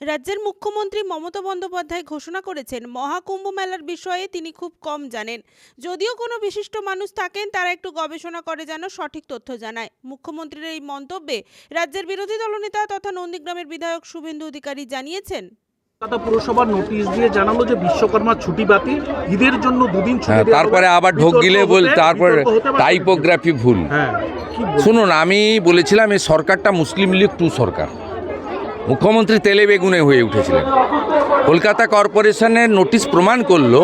রাজ্যের মুখ্যমন্ত্রী মমতা বন্দ্যোপাধ্যায় ঘোষণা করেছেন, মহাকুম্ভ মেলার বিষয়ে তিনি খুব কম জানেন। যদিও কোনো বিশিষ্ট মানুষ থাকেন, তারা একটু গবেষণা করে যেন সঠিক তথ্য জানায়। মুখ্যমন্ত্রীর এই মন্তব্যে রাজ্যের বিরোধী দলনেতা তথা নন্দীগ্রামের বিধায়ক শুভেন্দু অধিকারী জানিয়েছেন, কলকাতা পুরসভার নোটিশ দিয়ে জানালো যে বিশ্বকর্মা ছুটি বাতিল, ঈদের জন্য দুদিন ছুটি দেওয়া তারপরে হবে। আবার ঢোক গিলে বল, তারপরে বিতর্ক হতে পারে। টাইপোগ্রাফি ভুল। হ্যাঁ, কি বলবো? শুনুন, আমি বলেছিলাম এই সরকারটা মুসলিম লীগ 2 সরকার। মুখ্যমন্ত্রী তেলে বেগুনে হয়ে উঠেছিলেন। কলকাতা কর্পোরেশনের নোটিশ প্রমাণ করলো,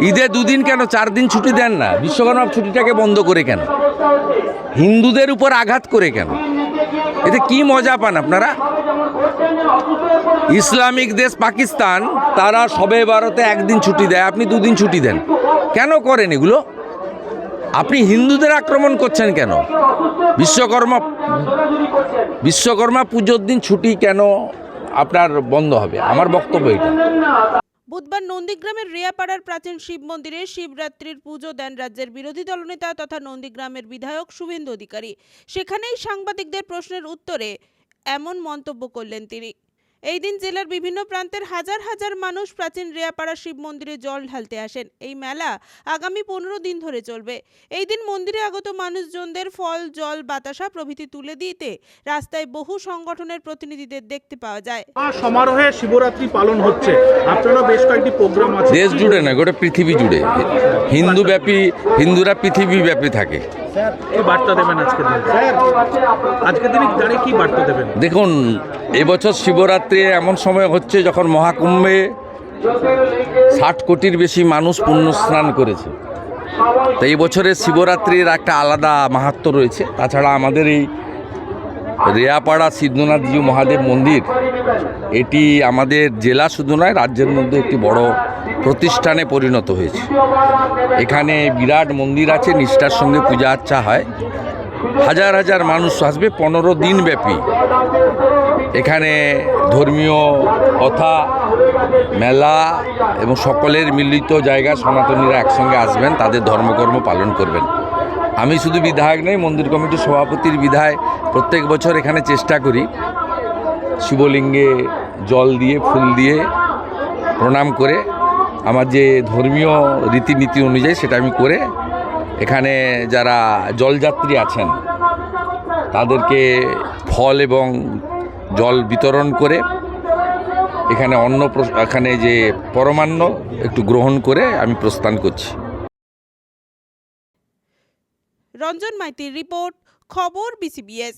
ঈদে 2 দিন কেন 4 দিন ছুটি দেন না? বিশ্বকর্মা ছুটিটাকে বন্ধ করে কেন? হিন্দুদের উপর আঘাত করে কেন? এতে কি মজা পান আপনারা? ইসলামিক দেশ পাকিস্তান, তারা শবে বারতে 1 দিন ছুটি দেয়, আপনি 2 দিন ছুটি দেন। কেন করেন এগুলো? আপনি হিন্দুদের আক্রমণ করছেন কেন? বিশ্বকর্মা পুজোর দিন ছুটি কেন আপনার বন্ধ হবে? আমার বক্তব্য এটা। বুধবার নন্দীগ্রামের রিয়াপাড়ার প্রাচীন শিব মন্দিরে শিবরাত্রির পুজো দেন রাজ্যের বিরোধী দলনেতা তথা নন্দীগ্রামের বিধায়ক শুভেন্দু অধিকারী। সেখানেই সাংবাদিকদের প্রশ্নের উত্তরে এমন মন্তব্য করলেন তিনি। এই দিন জেলার বিভিন্ন প্রান্তের হাজার হাজার মানুষ প্রাচীন রিয়াপাড়া শিব মন্দিরে জল ঢালতে আসেন। এই মেলা আগামী 15 দিন ধরে চলবে। এই দিন মন্দিরে আগত মানুষজনদের ফল, জল, বাতাসা প্রভৃতি তুলে দিতে রাস্তায় বহু সংগঠনের প্রতিনিধিদের দেখতে পাওয়া যায়। সমারোহে শিবরাত্রি পালন হচ্ছে, আপনারা বেশ কয়েকটি প্রোগ্রাম আছে দেশ জুড়ে না, গোটা পৃথিবী জুড়ে হিন্দুরা পৃথিবী ব্যাপী থাকে। কি বার্তা দেবেন আজকের দিনে? আজকের দিনে দাঁড়িয়ে কি বার্তা দেবেন? দেখুন, এবছর শিবরাত্রি এমন সময় হচ্ছে যখন মহাকুম্ভে 60 কোটির বেশি মানুষ পুণ্য স্নান করেছে। তো এই বছরের শিবরাত্রির একটা আলাদা মাহাত্ম্য রয়েছে। তাছাড়া আমাদের এই রেয়াপাড়া সিদ্ধনাথজি মহাদেব মন্দির, এটি আমাদের জেলা শুধু নয়, রাজ্যের মধ্যে একটি বড় প্রতিষ্ঠানে পরিণত হয়েছে। এখানে বিরাট মন্দির আছে, নিষ্ঠার সঙ্গে পূজা আর্চা হয়। হাজার হাজার মানুষ আসবে 15 দিন ব্যাপী। এখানে ধর্মীয় কথা, মেলা এবং সকলের মিলিত জায়গা, সনাতনীরা একসঙ্গে আসবেন, তাদের ধর্মকর্ম পালন করবেন। আমি শুধু বিধায়ক নই, মন্দির কমিটির সভাপতির বিধায় প্রত্যেক বছর এখানে চেষ্টা করি শিবলিঙ্গে জল দিয়ে, ফুল দিয়ে প্রণাম করে, আমার যে ধর্মীয় রীতিনীতি অনুযায়ী সেটা আমি করে, এখানে যারা জলযাত্রী আছেন তাদেরকে ফল এবং জল বিতরণ করে, এখানে যে পরমান্ন একটু গ্রহণ করে আমি প্রস্থান করছি। রঞ্জন মাইতির রিপোর্ট, খবর BCBS।